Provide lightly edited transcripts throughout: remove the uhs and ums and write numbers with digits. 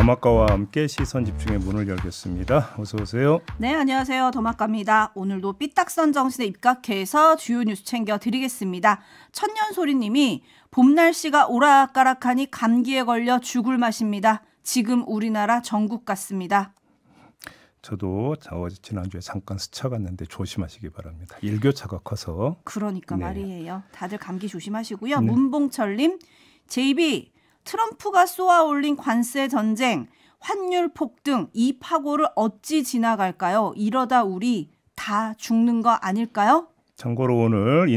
더마카와 함께 시선 집중의 문을 열겠습니다. 어서 오세요. 네, 안녕하세요. 더마카입니다. 오늘도 삐딱선 정신에 입각해서 주요 뉴스 챙겨드리겠습니다. 천년소리님이 봄 날씨가 오락가락하니 감기에 걸려 죽을 맛입니다. 지금 우리나라 전국 같습니다. 저도 어제 지난주에 잠깐 스쳐갔는데 조심하시기 바랍니다. 일교차가 커서. 그러니까 말이에요. 다들 감기 조심하시고요. 문봉철님, JB 트럼프가 쏘아올린 관세 전쟁, 환율 폭등, 이 파고를 어찌 지나갈까요? 이러다 우리 다 죽는 거 아닐까요? 참고로 오늘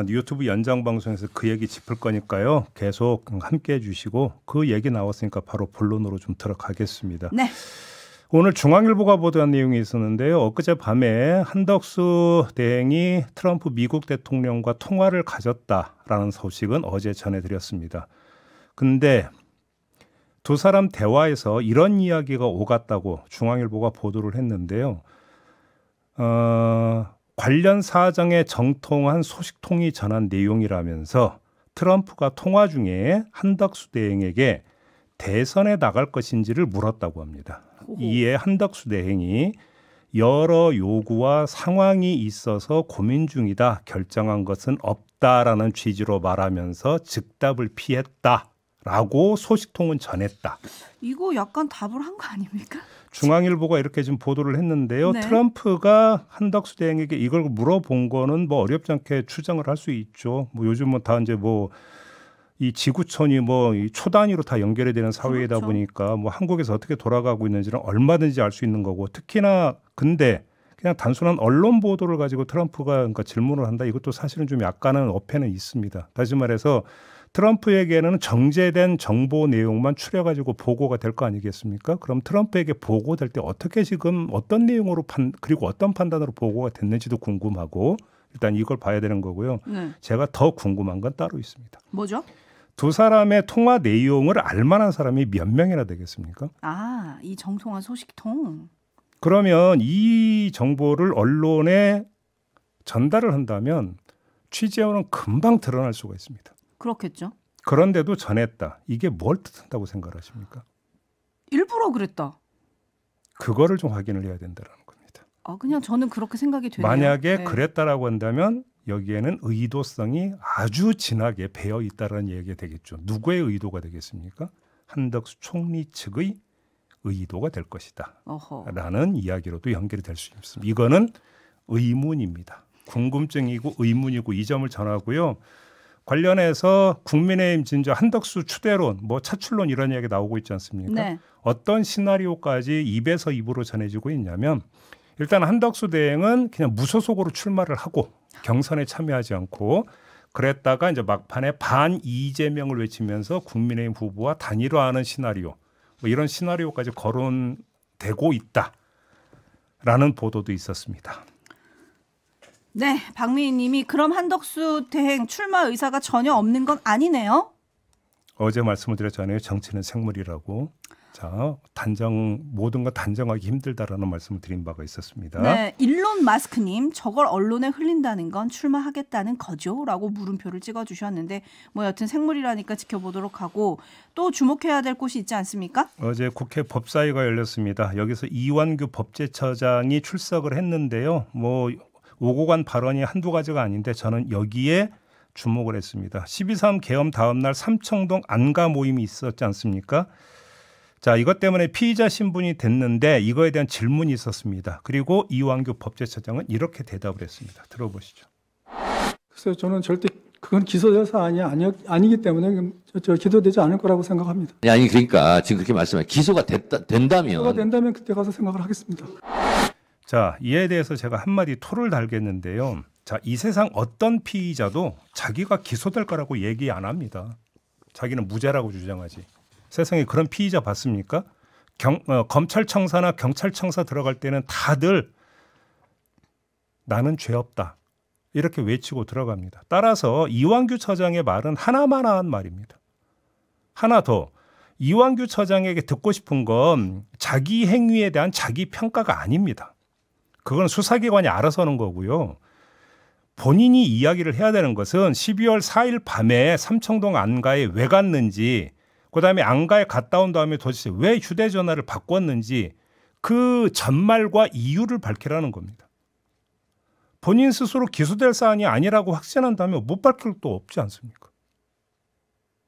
유튜브 연장 방송에서 그 얘기 짚을 거니까요. 계속 함께해 주시고 그 얘기 나왔으니까 바로 본론으로 좀 들어가겠습니다. 네. 오늘 중앙일보가 보도한 내용이 있었는데요. 엊그제 밤에 한덕수 대행이 트럼프 미국 대통령과 통화를 가졌다라는 소식은 어제 전해드렸습니다. 근데 두 사람 대화에서 이런 이야기가 오갔다고 중앙일보가 보도를 했는데요. 관련 사정에 정통한 소식통이 전한 내용이라면서 트럼프가 통화 중에 한덕수 대행에게 대선에 나갈 것인지를 물었다고 합니다. 이에 한덕수 대행이 여러 요구와 상황이 있어서 고민 중이다. 결정한 것은 없다라는 취지로 말하면서 즉답을 피했다라고 소식통은 전했다. 이거 약간 답을 한 거 아닙니까? 중앙일보가 이렇게 지금 보도를 했는데요. 네. 트럼프가 한덕수 대행에게 이걸 물어본 거는 뭐 어렵지 않게 추정을 할 수 있죠. 뭐 요즘은 다 이제 뭐 이 지구촌이 뭐 이 초단위로 다 연결이 되는 사회이다 그렇죠. 보니까 뭐 한국에서 어떻게 돌아가고 있는지는 얼마든지 알 수 있는 거고, 특히나 근데 그냥 단순한 언론 보도를 가지고 트럼프가 그러니까 질문을 한다, 이것도 사실은 좀 약간은 어폐는 있습니다. 다시 말해서 트럼프에게는 정제된 정보 내용만 추려가지고 보고가 될 거 아니겠습니까? 그럼 트럼프에게 보고될 때 어떻게 지금 어떤 내용으로 그리고 어떤 판단으로 보고가 됐는지도 궁금하고, 일단 이걸 봐야 되는 거고요. 네. 제가 더 궁금한 건 따로 있습니다. 뭐죠? 두 사람의 통화 내용을 알만한 사람이 몇 명이나 되겠습니까? 아, 이 정통한 소식통. 그러면 이 정보를 언론에 전달을 한다면 취재원은 금방 드러날 수가 있습니다. 그렇겠죠. 그런데도 전했다. 이게 뭘 뜻한다고 생각하십니까? 일부러 그랬다. 그거를 좀 확인을 해야 된다는 겁니다. 그냥 저는 그렇게 생각이 되네요. 만약에 네. 그랬다라고 한다면 여기에는 의도성이 아주 진하게 배어 있다는 얘기가 되겠죠. 누구의 의도가 되겠습니까? 한덕수 총리 측의 의도가 될 것이다. 어허. 라는 이야기로도 연결이 될 수 있습니다. 이거는 의문입니다. 궁금증이고 의문이고 이 점을 전하고요. 관련해서 국민의힘 진저 한덕수 추대론, 뭐 차출론 이런 이야기 나오고 있지 않습니까? 네. 어떤 시나리오까지 입에서 입으로 전해지고 있냐면, 일단 한덕수 대행은 그냥 무소속으로 출마를 하고 경선에 참여하지 않고, 그랬다가 이제 막판에 반 이재명을 외치면서 국민의힘 후보와 단일화하는 시나리오, 뭐 이런 시나리오까지 거론되고 있다라는 보도도 있었습니다. 네, 박미희 님이 그럼 한덕수 대행 출마 의사가 전혀 없는 건 아니네요. 어제 말씀을 드렸잖아요. 정치는 생물이라고. 자, 모든 건 단정하기 힘들다라는 말씀을 드린 바가 있었습니다. 네, 일론 마스크님, 저걸 언론에 흘린다는 건 출마하겠다는 거죠?라고 물음표를 찍어주셨는데, 뭐 여튼 생물이라니까 지켜보도록 하고, 또 주목해야 될 곳이 있지 않습니까? 어제 국회 법사위가 열렸습니다. 여기서 이완규 법제처장이 출석을 했는데요. 뭐 오고 간 발언이 한두 가지가 아닌데 저는 여기에 주목을 했습니다. 12.3 계엄 다음 날 삼청동 안가 모임이 있었지 않습니까? 자, 이것 때문에 피의자 신분이 됐는데 이거에 대한 질문이 있었습니다. 그리고 이완규 법제처장은 이렇게 대답을 했습니다. 들어보시죠. 그래서 저는 절대 그건 기소될 사안이 아니기 때문에 기소되지 않을 거라고 생각합니다. 아니 그러니까 지금 그렇게 말씀해 기소가 된다면 기소가 된다면 그때 가서 생각을 하겠습니다. 자, 이에 대해서 제가 한마디 토를 달겠는데요. 자, 이 세상 어떤 피의자도 자기가 기소될 거라고 얘기 안 합니다. 자기는 무죄라고 주장하지. 세상에 그런 피의자 봤습니까? 검찰청사나 경찰청사 들어갈 때는 다들 나는 죄 없다 이렇게 외치고 들어갑니다. 따라서 이완규 처장의 말은 하나만한 말입니다. 하나 더, 이완규 처장에게 듣고 싶은 건 자기 행위에 대한 자기 평가가 아닙니다. 그건 수사기관이 알아서 하는 거고요. 본인이 이야기를 해야 되는 것은 12월 4일 밤에 삼청동 안가에 왜 갔는지, 그다음에 안가에 갔다 온 다음에 도대체 왜 휴대전화를 바꿨는지 그 전말과 이유를 밝히라는 겁니다. 본인 스스로 기소될 사안이 아니라고 확신한다면 못 밝힐 것도 없지 않습니까?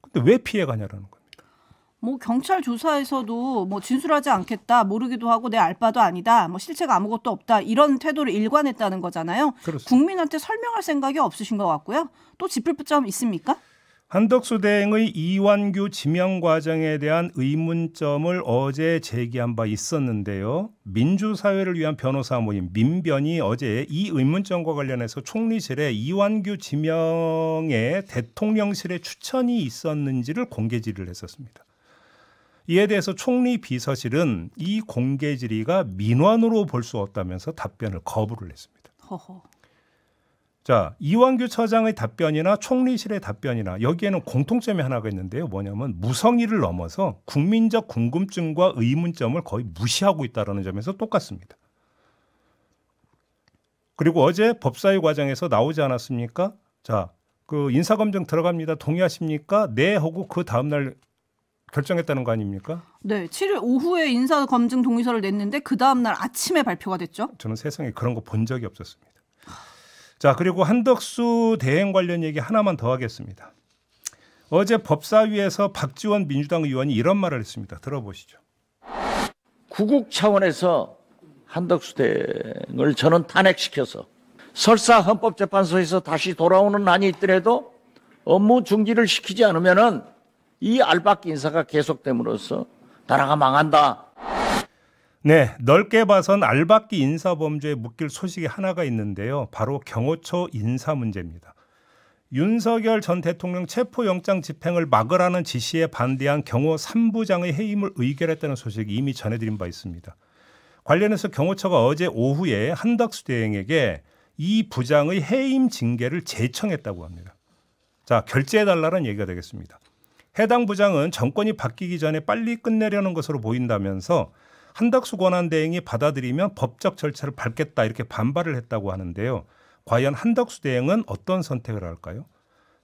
근데 왜 피해가냐라는 겁니다. 뭐 경찰 조사에서도 뭐 진술하지 않겠다, 모르기도 하고 내 알 바도 아니다, 뭐 실체가 아무것도 없다 이런 태도를 일관했다는 거잖아요. 그렇습니다. 국민한테 설명할 생각이 없으신 것 같고요. 또 짚을 점 있습니까? 한덕수 대행의 이완규 지명 과정에 대한 의문점을 어제 제기한 바 있었는데요. 민주사회를 위한 변호사 모임 민변이 어제 이 의문점과 관련해서 총리실에 이완규 지명에 대통령실의 추천이 있었는지를 공개 질의를 했었습니다. 이에 대해서 총리 비서실은 이 공개 질의가 민원으로 볼 수 없다면서 답변을 거부를 했습니다. 허허. 자, 이완규 처장의 답변이나 총리실의 답변이나 여기에는 공통점이 하나가 있는데요. 뭐냐면 무성의를 넘어서 국민적 궁금증과 의문점을 거의 무시하고 있다는 점에서 똑같습니다. 그리고 어제 법사위 과정에서 나오지 않았습니까? 자, 그 인사검증 들어갑니다. 동의하십니까? 네 하고 그 다음날 결정했다는 거 아닙니까? 네, 7일 오후에 인사검증 동의서를 냈는데 그 다음날 아침에 발표가 됐죠. 저는 세상에 그런 거 본 적이 없었습니다. 자, 그리고 한덕수 대행 관련 얘기 하나만 더 하겠습니다. 어제 법사위에서 박지원 민주당 의원이 이런 말을 했습니다. 들어보시죠. 구국 차원에서 한덕수 대행을 저는 탄핵시켜서 설사 헌법재판소에서 다시 돌아오는 한이 있더라도 업무 중지를 시키지 않으면은 이 알박기 인사가 계속됨으로써 나라가 망한다. 네, 넓게 봐선 알박기 인사 범죄에 묶일 소식이 하나가 있는데요. 바로 경호처 인사 문제입니다. 윤석열 전 대통령 체포영장 집행을 막으라는 지시에 반대한 경호 3부장의 해임을 의결했다는 소식이 이미 전해드린 바 있습니다. 관련해서 경호처가 어제 오후에 한덕수 대행에게 이 부장의 해임 징계를 제청했다고 합니다. 자, 결재해달라는 얘기가 되겠습니다. 해당 부장은 정권이 바뀌기 전에 빨리 끝내려는 것으로 보인다면서 한덕수 권한대행이 받아들이면 법적 절차를 밟겠다 이렇게 반발을 했다고 하는데요. 과연 한덕수 대행은 어떤 선택을 할까요?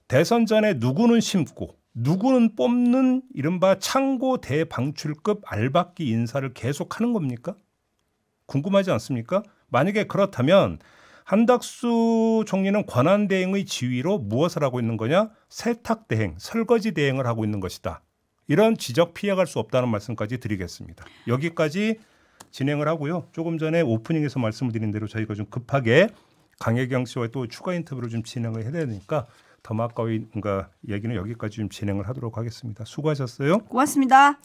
대선 전에 누구는 심고 누구는 뽑는 이른바 창고 대방출급 알박기 인사를 계속하는 겁니까? 궁금하지 않습니까? 만약에 그렇다면 한덕수 총리는 권한대행의 지위로 무엇을 하고 있는 거냐? 세탁대행, 설거지대행을 하고 있는 것이다. 이런 지적 피해갈 수 없다는 말씀까지 드리겠습니다. 여기까지 진행을 하고요. 조금 전에 오프닝에서 말씀을 드린 대로 저희가 좀 급하게 강혜경 씨와 또 추가 인터뷰를 좀 진행을 해야 되니까 더 막가위 얘기는 여기까지 좀 진행을 하도록 하겠습니다. 수고하셨어요. 고맙습니다.